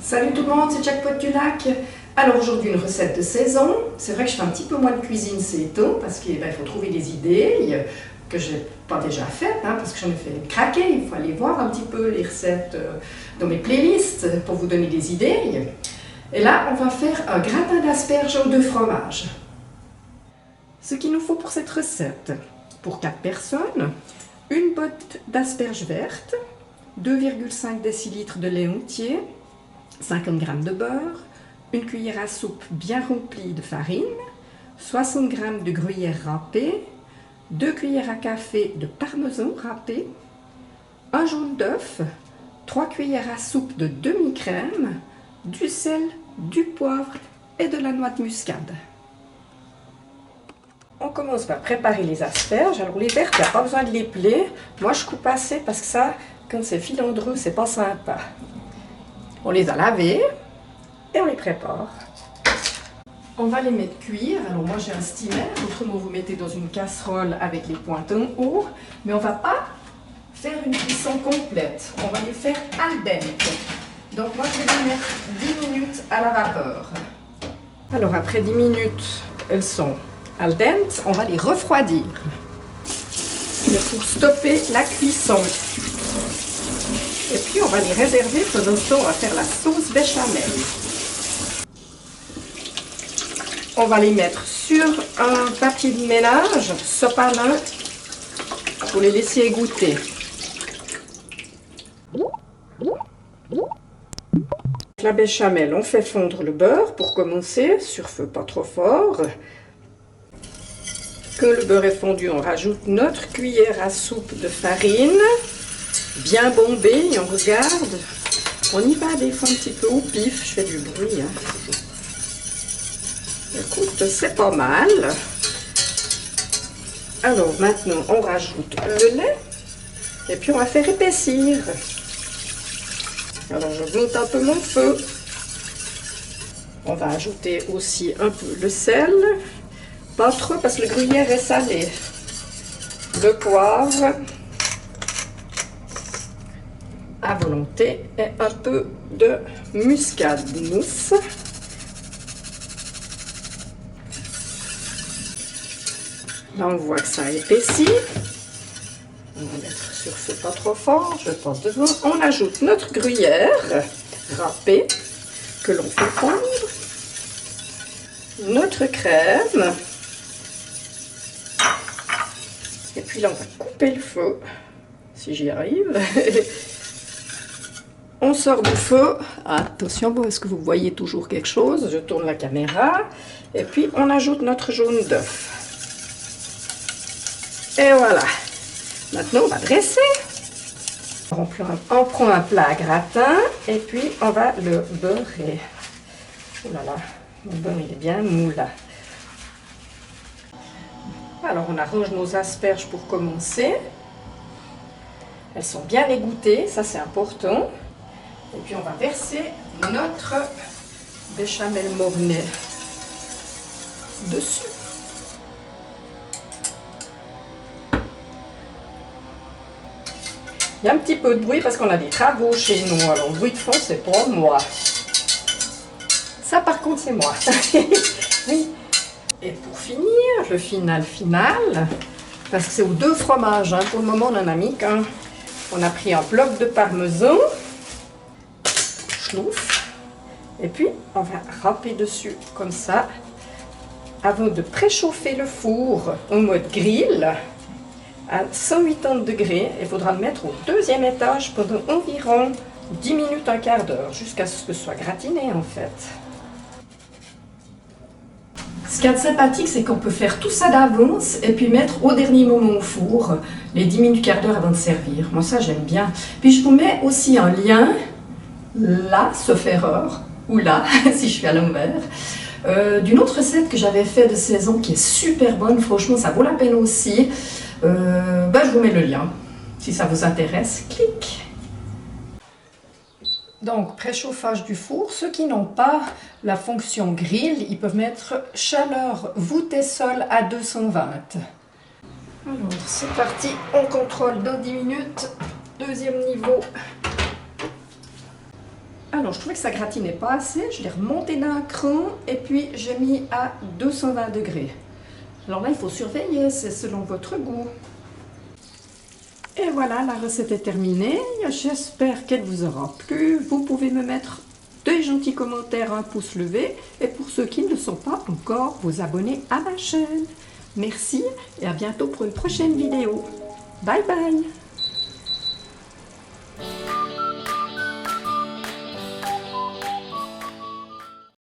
Salut tout le monde, c'est Jackpot du Lac. Alors aujourd'hui une recette de saison. C'est vrai que je fais un petit peu moins de cuisine ces temps parce qu'il faut trouver des idées que je n'ai pas déjà faites, parce que j'en ai fait craquer. Il faut aller voir un petit peu les recettes dans mes playlists pour vous donner des idées. Et là, on va faire un gratin d'asperges aux 2 fromages. Ce qu'il nous faut pour cette recette, pour 4 personnes, une botte d'asperges vertes, 2,5 décilitres de lait entier, 50 g de beurre, une cuillère à soupe bien remplie de farine, 60 g de gruyère râpée, 2 cuillères à café de parmesan râpé, un jaune d'œuf, 3 cuillères à soupe de demi-crème, du sel, du poivre et de la noix de muscade. On commence par préparer les asperges. Alors les vertes, il n'y a pas besoin de les peler. Moi je coupe assez parce que ça, quand c'est filandreux, c'est pas sympa. On les a lavées et on les prépare. On va les mettre cuire. Alors moi j'ai un steamer, autrement vous mettez dans une casserole avec les pointes en haut. Mais on ne va pas faire une cuisson complète. On va les faire al dente. Donc moi je vais les mettre 10 minutes à la vapeur. Alors après 10 minutes, elles sont al dente. On va les refroidir. Et pour stopper la cuisson. Et puis on va les réserver pendant ce temps, on va faire la sauce béchamel. On va les mettre sur un papier de ménage, sopalin, pour les laisser égoutter. La béchamel, on fait fondre le beurre pour commencer, sur feu pas trop fort. Quand le beurre est fondu, on rajoute notre cuillère à soupe de farine. Bien bombé, et on regarde. On y va des fois un petit peu au pif, je fais du bruit. Écoute, c'est pas mal. Alors maintenant, on rajoute le lait et puis on va faire épaissir. Alors je monte un peu mon feu. On va ajouter aussi un peu le sel. Pas trop parce que le gruyère est salé. Le poivre à volonté et un peu de muscade douce. Là on voit que ça a épaissi. On va mettre sur feu pas trop fort, je passe devant. On ajoute notre gruyère râpée que l'on fait fondre. Notre crème. Et puis là on va couper le feu, si j'y arrive. On sort du feu. Attention, est-ce que vous voyez toujours quelque chose? Je tourne la caméra. Et puis, on ajoute notre jaune d'œuf. Et voilà. Maintenant, on va dresser. On prend un plat à gratin. Et puis, on va le beurrer. Oh là là, mon beurre, il est bien mou là. Alors, on arrange nos asperges pour commencer. Elles sont bien égouttées, ça c'est important. Et puis on va verser notre béchamel mornay dessus. Il y a un petit peu de bruit parce qu'on a des travaux chez nous. Alors le bruit de fond c'est pas moi. Ça par contre c'est moi. Oui. Et pour finir, le final, parce que c'est aux 2 fromages. Pour le moment on en a mis qu'un. On a pris un bloc de parmesan. Et puis on va râper dessus comme ça avant de préchauffer le four en mode grill à 180 degrés. Il faudra le mettre au 2e étage pendant environ 10 minutes, un quart d'heure jusqu'à ce que ce soit gratiné en fait. Ce qu'il y a de sympathique, c'est qu'on peut faire tout ça d'avance et puis mettre au dernier moment au four les 10 minutes, quart d'heure avant de servir. Moi ça j'aime bien. Puis je vous mets aussi un lien là, sauf erreur, ou là, si je suis à l'envers, d'une autre recette que j'avais fait de saison qui est super bonne, franchement ça vaut la peine aussi. Je vous mets le lien, si ça vous intéresse, clique. Donc préchauffage du four, ceux qui n'ont pas la fonction grill, ils peuvent mettre chaleur voûtée sol à 220. Alors c'est parti, on contrôle dans 10 minutes, 2e niveau. Alors, je trouvais que ça gratinait pas assez. Je l'ai remonté d'un cran et puis j'ai mis à 220 degrés. Alors là, il faut surveiller, c'est selon votre goût. Et voilà, la recette est terminée. J'espère qu'elle vous aura plu. Vous pouvez me mettre des gentils commentaires, un pouce levé. Et pour ceux qui ne le sont pas encore, vous abonner à ma chaîne. Merci et à bientôt pour une prochaine vidéo. Bye bye!